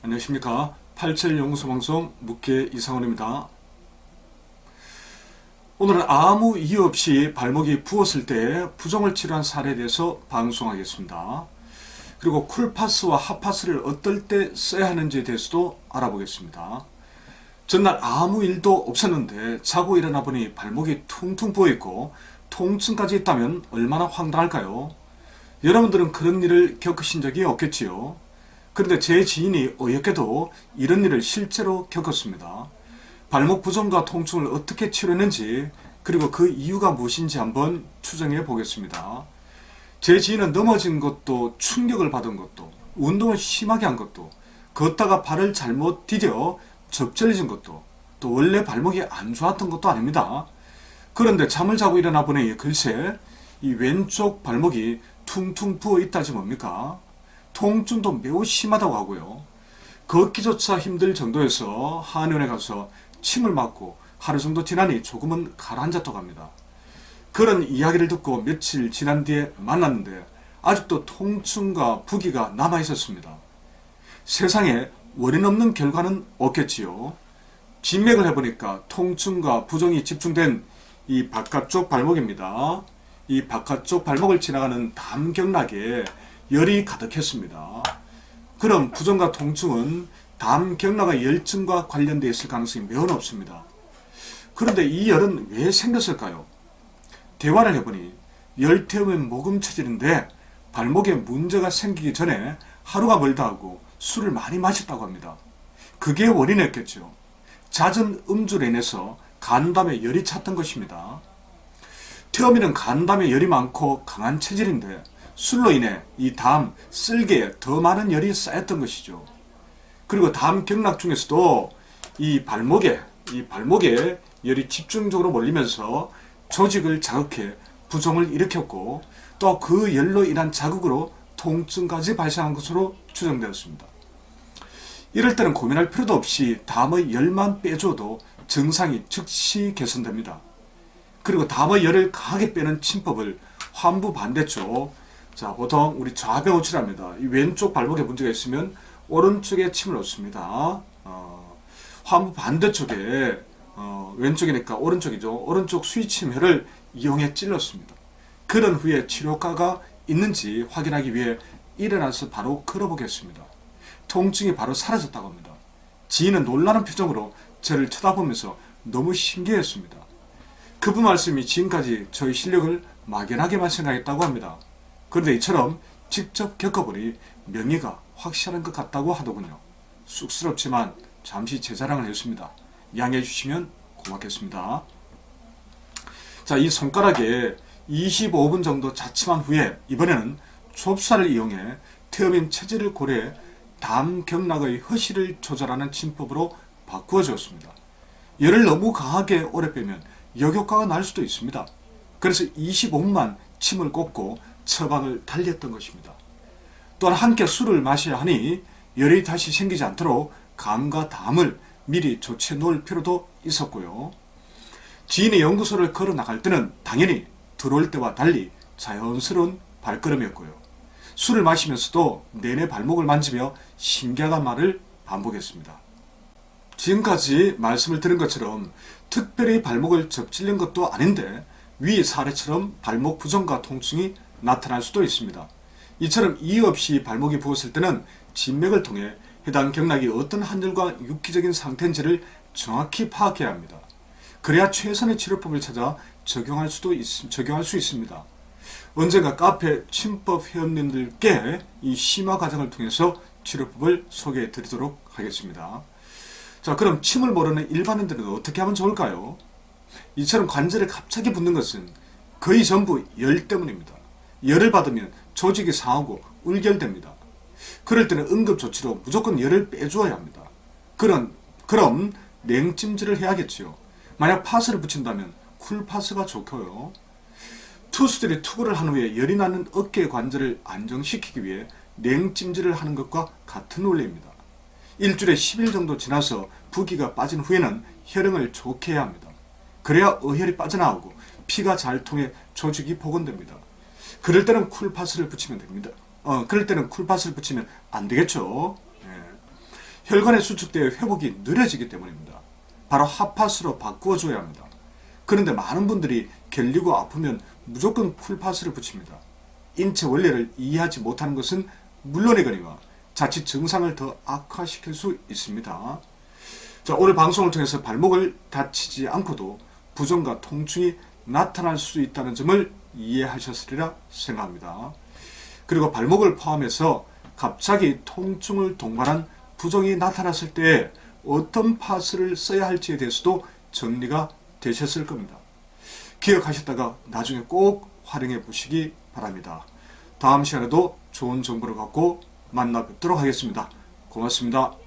안녕하십니까. 87연구소 방송 묵계 이상원입니다. 오늘은 아무 이유 없이 발목이 부었을 때 부종을 치료한 사례에 대해서 방송하겠습니다. 그리고 쿨파스와 핫파스를 어떨 때 써야 하는지에 대해서도 알아보겠습니다. 전날 아무 일도 없었는데 자고 일어나 보니 발목이 퉁퉁 부어있고 통증까지 있다면 얼마나 황당할까요? 여러분들은 그런 일을 겪으신 적이 없겠지요? 그런데 제 지인이 어이없게도 이런 일을 실제로 겪었습니다. 발목 부종과 통증을 어떻게 치료했는지 그리고 그 이유가 무엇인지 한번 추정해 보겠습니다. 제 지인은 넘어진 것도 충격을 받은 것도 운동을 심하게 한 것도 걷다가 발을 잘못 디뎌 접질려진 것도 또 원래 발목이 안 좋았던 것도 아닙니다. 그런데 잠을 자고 일어나 보니 글쎄 이 왼쪽 발목이 퉁퉁 부어 있다지 뭡니까? 통증도 매우 심하다고 하고요. 걷기조차 힘들 정도여서 한의원에 가서 침을 맞고 하루 정도 지나니 조금은 가라앉았다고 합니다. 그런 이야기를 듣고 며칠 지난 뒤에 만났는데 아직도 통증과 부기가 남아 있었습니다. 세상에 원인 없는 결과는 없겠지요. 진맥을 해보니까 통증과 부종이 집중된 이 바깥쪽 발목입니다. 이 바깥쪽 발목을 지나가는 담경락에 열이 가득했습니다. 그럼 부종과 통증은 담경락의 열증과 관련되어 있을 가능성이 매우 높습니다. 그런데 이 열은 왜 생겼을까요? 대화를 해보니 열 태우면 모금 체질인데 발목에 문제가 생기기 전에 하루가 멀다 하고 술을 많이 마셨다고 합니다. 그게 원인이었겠죠. 잦은 음주로 인해서 간담에 열이 찼던 것입니다. 태음인은 간담에 열이 많고 강한 체질인데 술로 인해 이 담, 쓸개에 더 많은 열이 쌓였던 것이죠. 그리고 담 경락 중에서도 이 발목에 열이 집중적으로 몰리면서 조직을 자극해 부종을 일으켰고 또 그 열로 인한 자극으로 통증까지 발생한 것으로 추정되었습니다. 이럴 때는 고민할 필요도 없이 담의 열만 빼줘도 증상이 즉시 개선됩니다. 그리고 담의 열을 강하게 빼는 침법을 환부 반대쪽, 자, 보통 우리 좌배우치랍니다. 이 왼쪽 발목에 문제가 있으면 오른쪽에 침을 넣습니다. 환부 반대쪽에 왼쪽이니까 오른쪽이죠. 오른쪽 수위침혈을 이용해 찔렀습니다. 그런 후에 치료과가 있는지 확인하기 위해 일어나서 바로 걸어보겠습니다. 통증이 바로 사라졌다고 합니다. 지인은 놀라는 표정으로 저를 쳐다보면서 너무 신기했습니다. 그분 말씀이 지금까지 저희 실력을 막연하게만 생각했다고 합니다. 그런데 이처럼 직접 겪어보니 명의가 확실한 것 같다고 하더군요. 쑥스럽지만 잠시 제 자랑을 했습니다. 양해해 주시면 고맙겠습니다. 자, 이 손가락에 25분 정도 자침한 후에 이번에는 좁쌀을 이용해 태음인 체질을 고려해 담경락의 허시를 조절하는 침법으로 바꾸어 주었습니다. 열을 너무 강하게 오래 빼면 역효과가 날 수도 있습니다. 그래서 25분만 침을 꽂고 처방을 달렸던 것입니다. 또한 함께 술을 마셔야 하니 열이 다시 생기지 않도록 감과 담을 미리 조치해 놓을 필요도 있었고요. 지인의 연구소를 걸어 나갈 때는 당연히 들어올 때와 달리 자연스러운 발걸음이었고요. 술을 마시면서도 내내 발목을 만지며 신기하단 말을 반복했습니다. 지금까지 말씀을 드린 것처럼 특별히 발목을 접질린 것도 아닌데 위 사례처럼 발목 부종과 통증이 나타날 수도 있습니다. 이처럼 이유 없이 발목이 부었을 때는 진맥을 통해 해당 경락이 어떤 한절과 유기적인 상태인지를 정확히 파악해야 합니다. 그래야 최선의 치료법을 찾아 적용할 수 있습니다. 언젠가 카페 침법 회원님들께 이 심화 과정을 통해서 치료법을 소개해 드리도록 하겠습니다. 자, 그럼 침을 모르는 일반인들은 어떻게 하면 좋을까요? 이처럼 관절에 갑자기 붓는 것은 거의 전부 열 때문입니다. 열을 받으면 조직이 상하고 울결됩니다. 그럴 때는 응급조치로 무조건 열을 빼주어야 합니다. 그럼 냉찜질을 해야겠지요. 만약 파스를 붙인다면 쿨파스가 좋고요. 투수들이 투구를 한 후에 열이 나는 어깨 관절을 안정시키기 위해 냉찜질을 하는 것과 같은 원리입니다. 일주일에 10일 정도 지나서 부기가 빠진 후에는 혈행을 좋게 해야 합니다. 그래야 어혈이 빠져나오고 피가 잘 통해 조직이 복원됩니다. 그럴 때는 쿨파스를 붙이면 됩니다. 그럴 때는 쿨파스를 붙이면 안 되겠죠. 혈관의 수축되어 회복이 느려지기 때문입니다. 바로 핫팟으로 바꾸어줘야 합니다. 그런데 많은 분들이 결리고 아프면 무조건 쿨팟을 붙입니다. 인체 원리를 이해하지 못하는 것은 물론이거니와 자칫 증상을 더 악화시킬 수 있습니다. 자, 오늘 방송을 통해서 발목을 다치지 않고도 부종과 통증이 나타날 수 있다는 점을 이해하셨으리라 생각합니다. 그리고 발목을 포함해서 갑자기 통증을 동반한 부종이 나타났을 때 어떤 팟을 써야 할지에 대해서도 정리가 되셨을 겁니다. 기억하셨다가 나중에 꼭 활용해 보시기 바랍니다. 다음 시간에도 좋은 정보를 갖고 만나 뵙도록 하겠습니다. 고맙습니다.